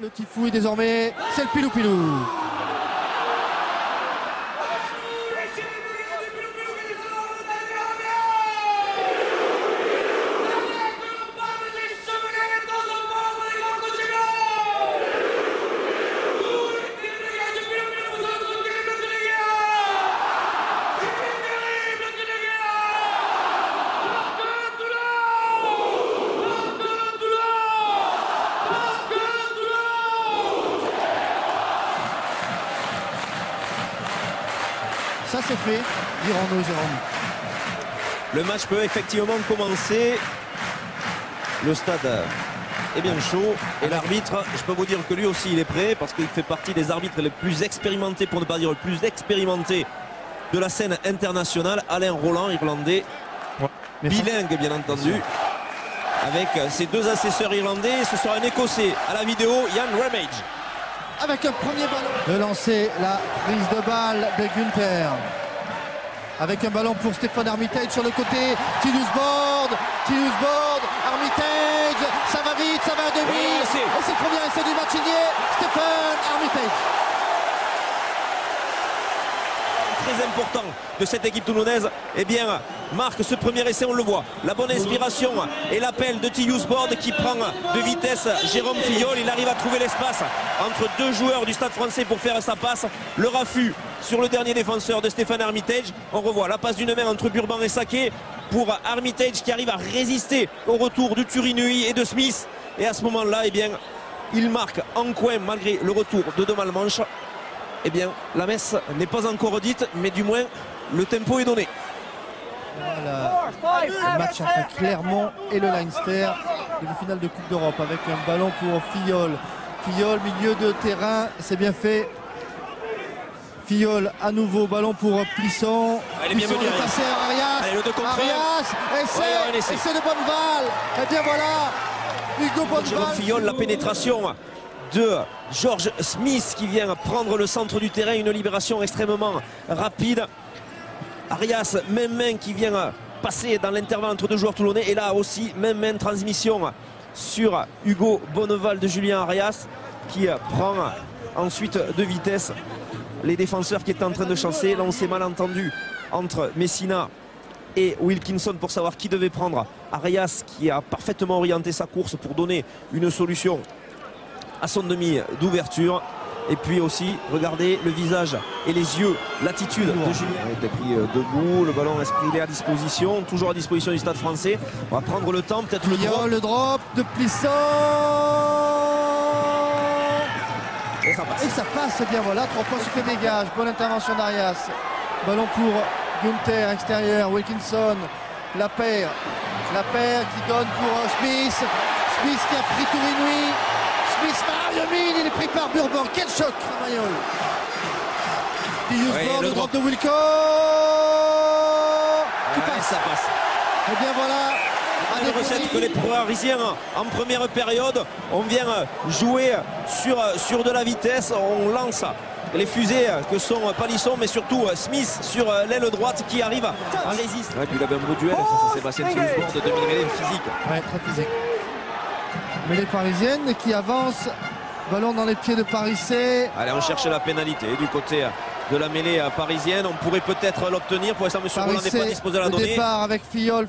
Le Tifouille désormais, c'est le pilou-pilou. Ça c'est fait, dirons-nous, Jérôme. Le match peut effectivement commencer. Le stade est bien chaud. Et l'arbitre, je peux vous dire que lui aussi il est prêt parce qu'il fait partie des arbitres les plus expérimentés, pour ne pas dire le plus expérimenté de la scène internationale. Alain Roland, irlandais, bilingue bien entendu, avec ses deux assesseurs irlandais. Ce sera un écossais à la vidéo, Ian Ramage. Avec un premier ballon. Le lancer, la prise de balle de Günther. Avec un ballon pour Stefan Armitage sur le côté. Tillus Bord, Armitage. Ça va vite, ça va à demi. Et c'est le premier essai du match signé Stefan Armitage. Très important de cette équipe toulonnaise, eh bien, marque ce premier essai, on le voit. La bonne inspiration et l'appel de Tillus Bord qui prend de vitesse Jérôme Fillol. Il arrive à trouver l'espace entre deux joueurs du Stade Français pour faire sa passe. Le raffut sur le dernier défenseur de Stefan Armitage. On revoit la passe d'une main entre Burban et Saké pour Armitage qui arrive à résister au retour de Turinui et de Smith. Et à ce moment-là, eh bien, il marque en coin malgré le retour de deux Malmanches. Eh bien, la messe n'est pas encore dite, mais du moins, le tempo est donné. Voilà. Le match entre Clermont et le Leinster. Et le final de Coupe d'Europe avec un ballon pour Fillol. Fillol, milieu de terrain, c'est bien fait. Fillol à nouveau, ballon pour Plisson. Plisson est passé à Arias. Allez, le 2 contre 1. Arias, essai de Bonneval. Et bien voilà, Hugo Bonneval. Jérôme Fillol, la pénétration de George Smith qui vient prendre le centre du terrain, une libération extrêmement rapide. Arias, même main qui vient passer dans l'intervalle entre deux joueurs toulonnais, et là aussi même main, transmission sur Hugo Bonneval de Julien Arias qui prend ensuite de vitesse les défenseurs qui étaient en train de chasser. Là on s'est mal entendu entre Messina et Wilkinson pour savoir qui devait prendre Arias, qui a parfaitement orienté sa course pour donner une solution à son demi d'ouverture. Et puis aussi, regardez le visage et les yeux, l'attitude de Julien. Il est pris debout, le ballon est à disposition, toujours à disposition du Stade Français. On va prendre le temps, peut-être le drop de Plisson. Et ça passe. Et ça passe, et bien voilà, 3 points sur les dégages. Bonne intervention d'Arias. Ballon pour Günther, extérieur, Wilkinson, la paire qui donne pour Smith. Smith qui a pris Turinui. Smith, il est pris par Burban. Quel choc, Mayol. Tillus Bord, le drop de Wilco. Qui passe. Ça passe. Et bien voilà. Des recettes que les Parisiens en première période, on vient jouer sur de la vitesse, on lance les fusées que sont Palisson mais surtout Smith sur l'aile droite qui arrive à résister. Ouais, puis il avait un beau duel, ça s'est passé Tillus Bord de 2000 physique. Ouais, très physique. Mais les Parisiennes qui avancent, ballon dans les pieds de Parissé. Allez, on cherche la pénalité du côté de la mêlée parisienne. On pourrait peut-être l'obtenir. Pour l'instant, M. Roland n'est pas disposé à la donner. Le départ avec Fillol.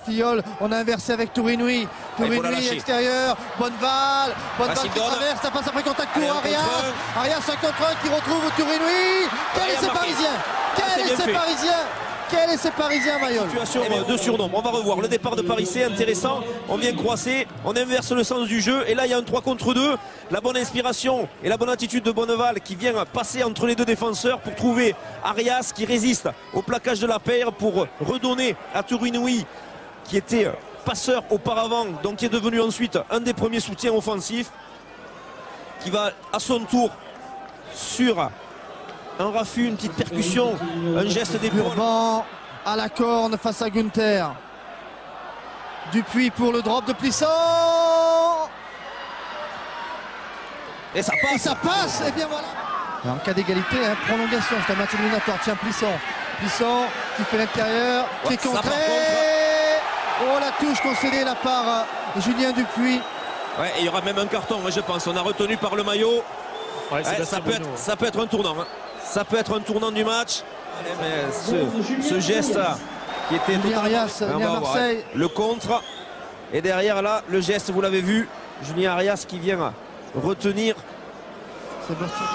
On a inversé avec Turinui. Turinui extérieur. Bonneval qui traverse. Ça passe après contact pour Arias. Arias 5 contre 1 qui retrouve Turinui. Quel est ce Parisien? Quel est ce Parisien, Mayol? Situation de surnombre. On va revoir le départ de Parissé, intéressant. On vient croiser, on inverse le sens du jeu. Et là, il y a un 3 contre 2. La bonne inspiration et la bonne attitude de Bonneval qui vient passer entre les deux défenseurs pour trouver Arias qui résiste au plaquage de la paire pour redonner à Turinui, qui était passeur auparavant, donc qui est devenu ensuite un des premiers soutiens offensifs, qui va à son tour sur un raffut, une petite percussion, un geste d'épaule. Burban à la corne face à Günther. Dupuis pour le drop de Plisson. Et ça passe. Et bien voilà. En cas d'égalité, prolongation, c'est un match éliminatoire. Tiens, Plisson qui fait l'intérieur, qui est contré. Oh, la touche concédée là par Julien Dupuis. Ouais, et il y aura même un carton, je pense. On a retenu par le maillot. Ouais, Ouais, ça peut être un tournant. Hein. Ça peut être un tournant du match. Mais ce geste-là, qui était Julien Arias, né à Marseille. Le contre. Et derrière là, le geste, vous l'avez vu. Julien Arias qui vient retenir. Sébastien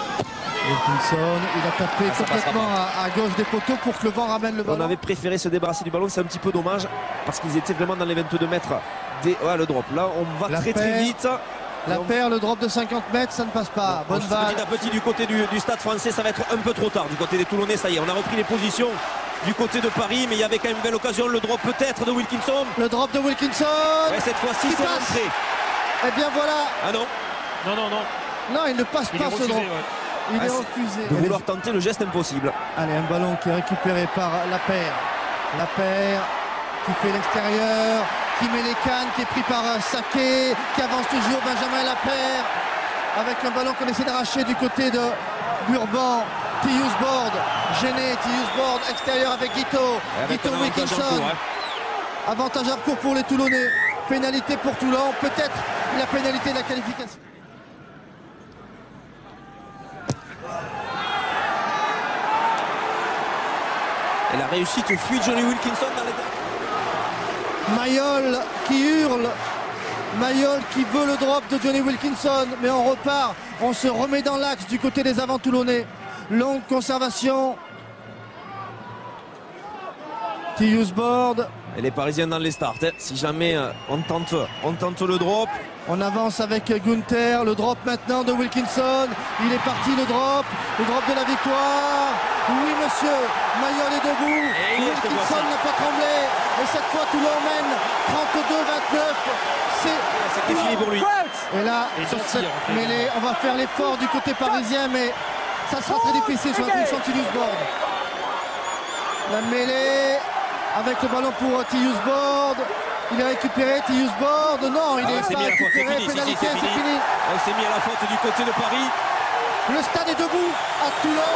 Wilkinson, il a tapé complètement à gauche des poteaux pour que le vent ramène le ballon. On avait préféré se débarrasser du ballon, c'est un petit peu dommage parce qu'ils étaient vraiment dans les 22 mètres. Ouais, le drop. Là, on va très vite. La paire, le drop de 50 mètres, ça ne passe pas. Bonne balle. Petit à petit du côté du Stade Français, ça va être un peu trop tard. Du côté des Toulonnais, ça y est, on a repris les positions du côté de Paris, mais il y avait quand même une belle occasion. Le drop peut-être de Wilkinson. Le drop de Wilkinson. Ouais, cette fois-ci, c'est rentré. Eh bien voilà. Ah non. Non, il ne passe pas ce drop. Ouais. Il est refusé. De vouloir tenter le geste impossible. Allez, un ballon qui est récupéré par la paire. La paire qui fait l'extérieur, qui met les cannes, qui est pris par Saké, qui avance toujours Benjamin Lapeyre avec un ballon qu'on essaie d'arracher du côté de Burban. Tius Board, gêné, Tius Board, extérieur avec Guito. Guito Wilkinson. Avantage en cours pour les Toulonnais. Pénalité pour Toulon, peut-être la pénalité de la qualification. Et la réussite fuit Johnny Wilkinson dans les... Mayol qui hurle. Mayol qui veut le drop de Johnny Wilkinson. Mais on repart. On se remet dans l'axe du côté des avants toulonnais. Longue conservation. Tius Board. Et les Parisiens dans les starts. Hein. Si jamais on tente le drop. On avance avec Gunther. Le drop maintenant de Wilkinson. Il est parti le drop. Le drop de la victoire. Oui monsieur, Mayol est debout. Wilkinson n'a pas tremblé. Et cette fois Toulon mène 32-29. C'était fini pour lui. Et là, sur cette mêlée, on va faire l'effort du côté parisien, mais ça sera très difficile sur la position de Tius Board. La mêlée avec le ballon pour Tius Board. Il est récupéré, Tius Board. Non, il est pas récupéré. Pénalité, c'est fini. On s'est mis à la faute du côté de Paris. Le stade est debout à Toulon.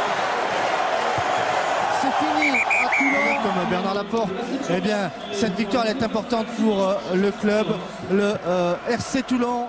C'est fini à Toulon. Comme Bernard Laporte. Eh bien, cette victoire elle est importante pour le club, le RC Toulon.